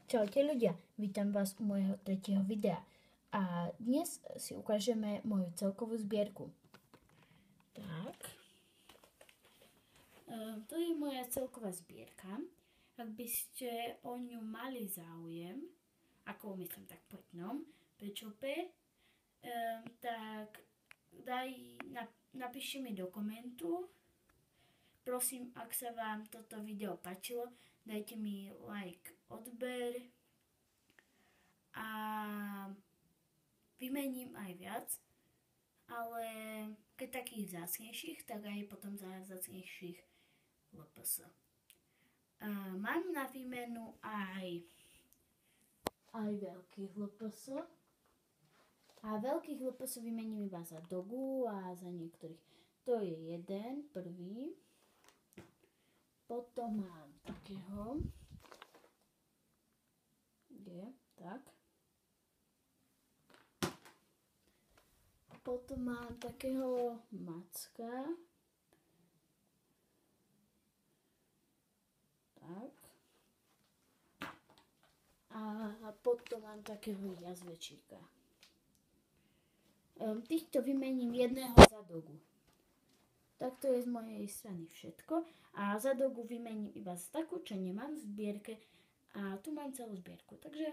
Čaute ľudia, vítam vás u môjho tretieho videa a dnes si ukážeme moju celkovú zbierku. Tak, to je moja celková zbierka. Ak by ste o ňu mali záujem, ako myslím tak po jednom prečope, tak napíšte mi do komentu. Prosím, ak sa vám toto video páčilo, dajte mi like, odber a vymením aj viac, ale keď takých vzácnejších, tak aj potom za vzácnejších LPS. Mám na výmenu aj veľkých LPS a veľkých LPS vymením iba za Dogu a za niektorých. To je jeden, prvý. Potom mám takého, tak. Potom mám takého Macka, tak. A potom mám takého jazvečíka. Týchto vymením jedného za Dogu. Tak to je z mojej strany všetko a za Dogu vymením iba z takú, čo nemám v zbierke a tu mám celú zbierku, takže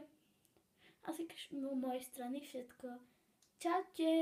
asi z mojej strany všetko. Čaute!